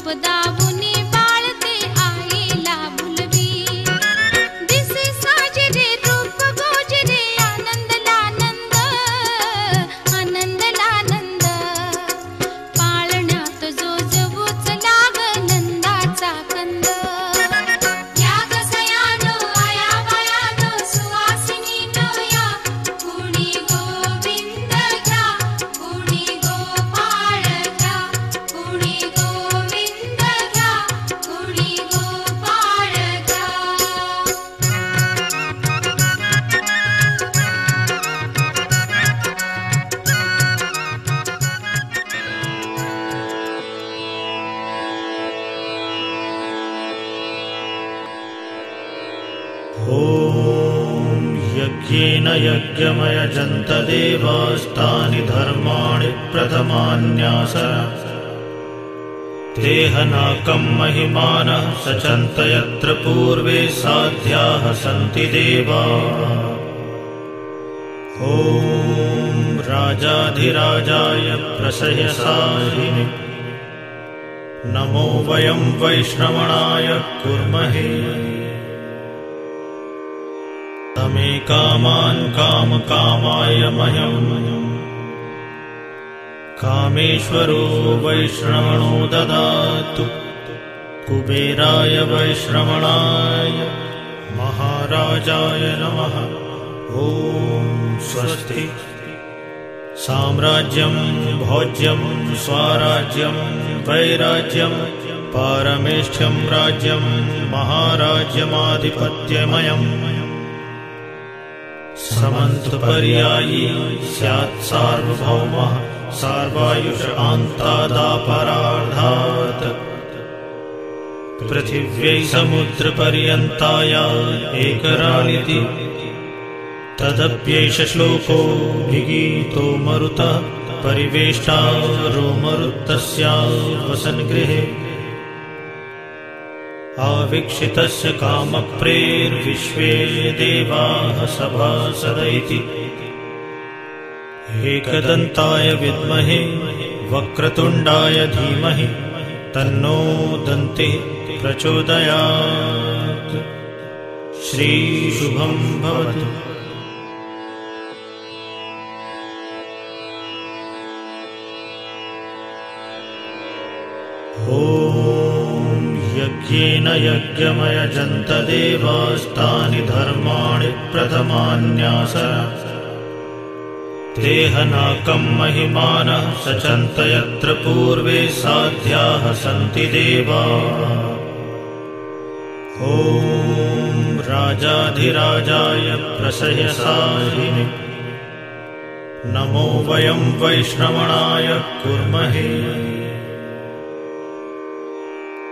रूप दावुनी बाळते आईला भुलवी। दिसे साजरे रूप गोजरे आनंदलानंद आनंदलानंद। पाळण्यात जो जवूच लाग नंदाचा कंद। या गसयानो आया बायानो सुवासिनी नोया गुणी गोविंद घ्या गुणी गोपाळ घ्या गुणी गोविंद घ्या गुणी गोपाळ घ्या। ॐ यज्ञेन यज्ञमयजन्त देवास्तानि धर्माणि प्रथमान्यासरा। तेहनाकं महिमानः सचन्त यत्र पूर्वे साध्याः सन्ति देवाः। ॐ राजाधिराजाय प्रसह्यसाहिने नमो वयं वैष्णवणाय कुर्महे। तमे कामान् कामकामाय मह्यम् कामेश्वरो वैश्रवणो ददातु। कुबेराय वैश्रवणाय महाराजाय नमः। ॐ स्वस्ति। साम्राज्यं भोज्यं स्वराज्यं वैराज्यं पारमेष्ठ्यं राज्यं महाराज्यमाधिपत्यमयम्। समन्तपर्यायी स्यात् सार्वभौमः सार्वायुष अन्तादापरार्धात्। पृथिव्यै समुद्रपर्यन्ताया एकरानिति तदप्यैष श्लोको विगीतो मरुतः परिवेष्टारो मरुत्तस्या वसन्गृहे। आवीक्षितस्य कामप्रेर्विश्वे देवाः सभासदैति। एकदन्ताय विद्महे वक्रतुण्डाय धीमहि तन्नो दन्तिः प्रचोदयात्। श्रीशुभं भवतु। ॐ यज्ञेन यज्ञमयजन्त देवास्तानि धर्माणि प्रथमान्यासरा। तेहनाकं महिमानः सचन्त यत्र पूर्वे साध्याः सन्ति देवाः। ॐ राजाधिराजाय प्रसह्यसाहिने नमो वयं वैष्णवणाय कुर्महे।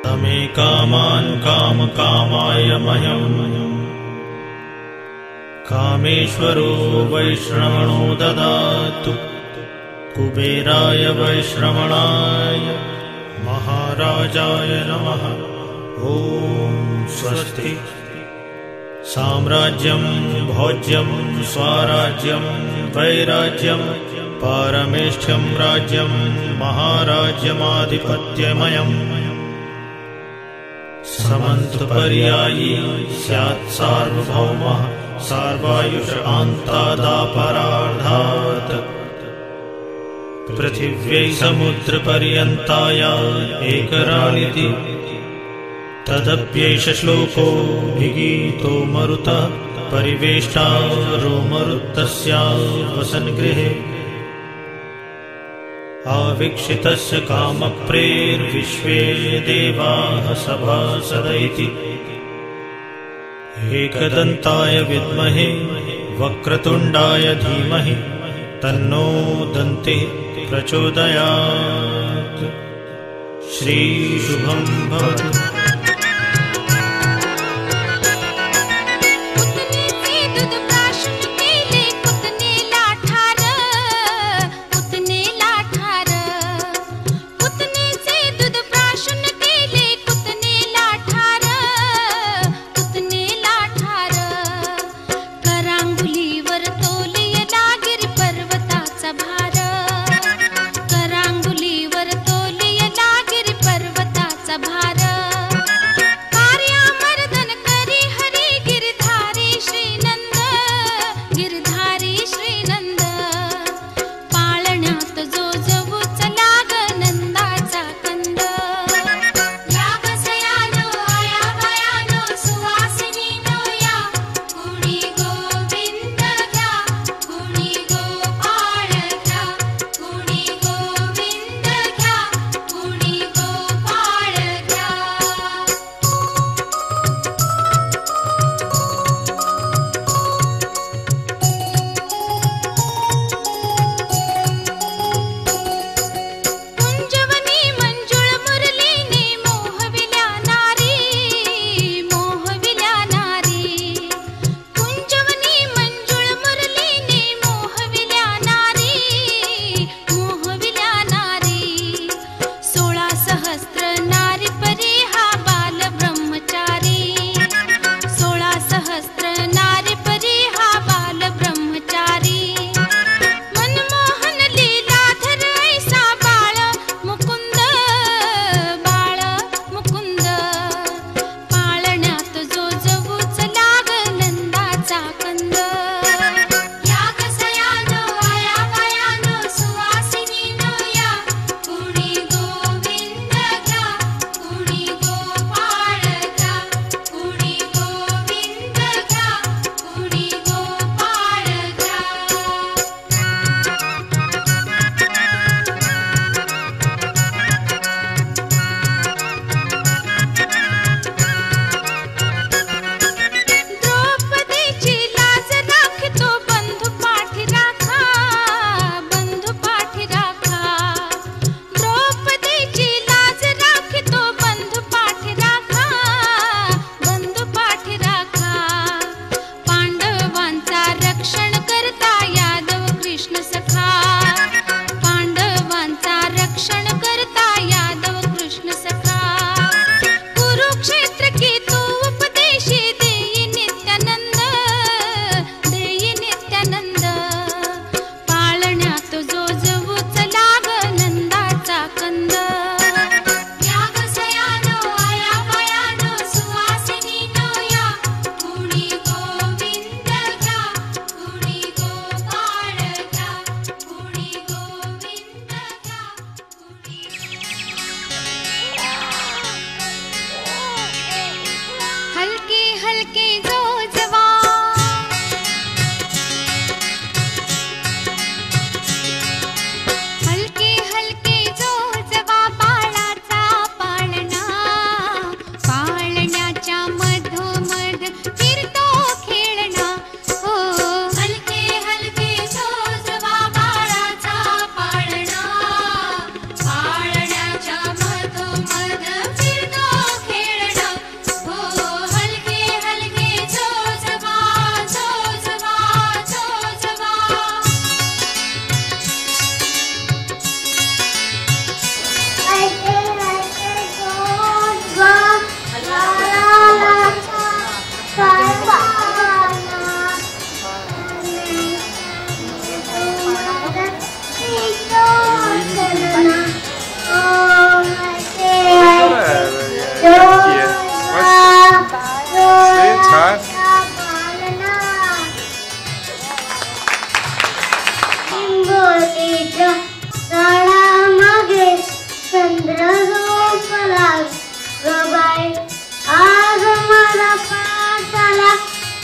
तमे कामान् कामकामाय मह्यम् कामेश्वरो वैश्रवणो ददातु। कुबेराय वैश्रवणाय महाराजाय नमः। ॐ स्वस्ति। साम्राज्यं भोज्यं स्वराज्यं वैराज्यं पारमेष्ठ्यं राज्यं महाराज्यमाधिपत्यमयम्। समन्तपर्यायी स्यात् सार्वभौमः सार्वायुष अन्तादापरार्धात्। पृथिव्यै समुद्रपर्यन्ताया एकरानिति तदप्यैष श्लोको विगीतो मरुतः परिवेष्टारो मरुत्तस्या वसन्गृहे। आवीक्षितस्य कामप्रेर्विश्वे देवाः सभासदैति। एकदन्ताय विद्महे वक्रतुण्डाय धीमहि तन्नो दन्तिः प्रचोदयात्। श्रीशुभं भवतु। करांगुलीवर तोलियला गिरी पर्वताचा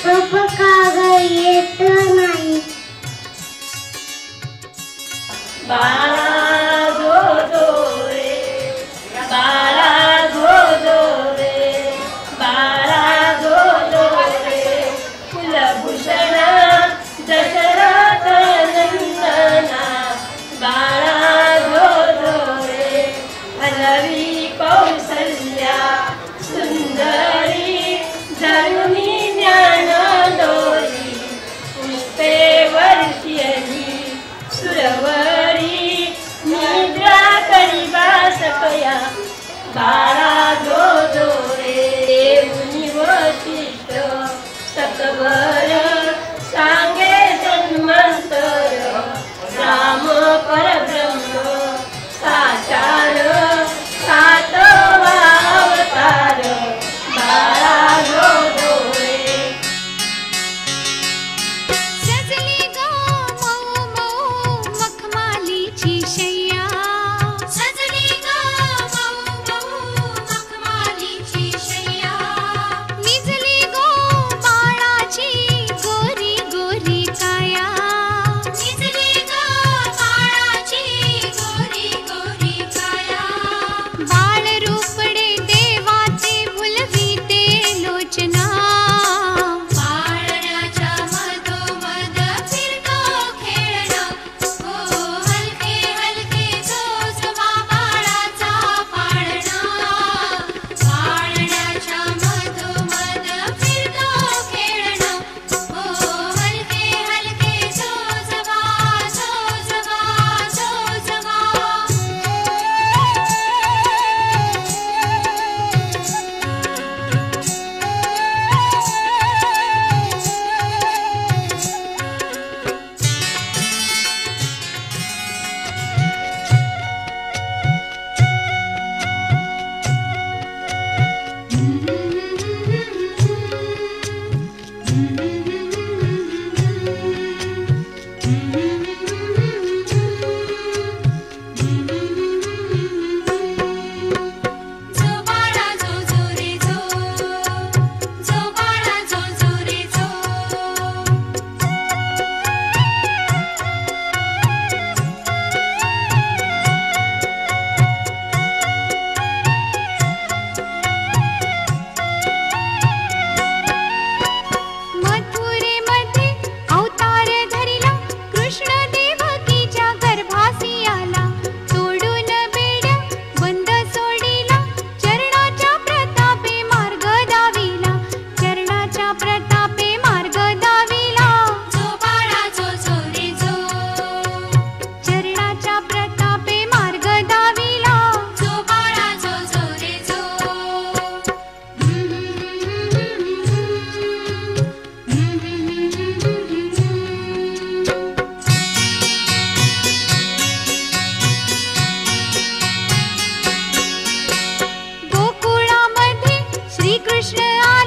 का ग येत नाही? बाळा झो झो रे, बाळा झो झो रे, बाळा झो झो रे, कुलभूषण दशरथ नंदना, बाळा झो झो रे, हलवी कौसल्या सुंदरी जनुनी ज्ञान डोरी, पुष्पे वर्षियली सुरवरी निद्रा करिबा सकया, बाळा झो झो रे, मुनी वशिष्ठ सकवर सांगे जन्मांतर, राम परब्रह्म साचार सातवा अवतार, बाळा झो झो रे. सजली ग मऊ मऊ मखमालीची शय्या, सजली ग मऊ मऊ मखमालीची शय्या, निजली गो बाळाची गोरी गोरी काया, निजली ग बाळाची गोरी गोरी काया, बाळ रूपडे देवाचे भुलविते लोचना, पाळण्याच्या मधोमध फिरतो खेळणं, हो हलके हलके झोझवा बाळाचा पाळणा, पाळण्याच्या मधोमध फिरतो खेळणं, हो हलके हलके झोझवा झोझवा झोझवा. झो बाळा झो झो रे झो, झो बाळा झो झो रे झो. मथुरेमध्ये अवतार धरिला कृष्ण देवकीच्या गर्भासी आला, तोडून बेड्या बंद सोडिला, चरणाच्या प्रतापे मार्ग दाविला, चरणाच्या प्रतापे मार्ग दाविला, झो बाळा झो झो रे झो, चरणाच्या प्रतापे मार्ग दाविला, झो बाळा झो झो रे झो. गोकुळामध्ये श्रीकृष्ण आला,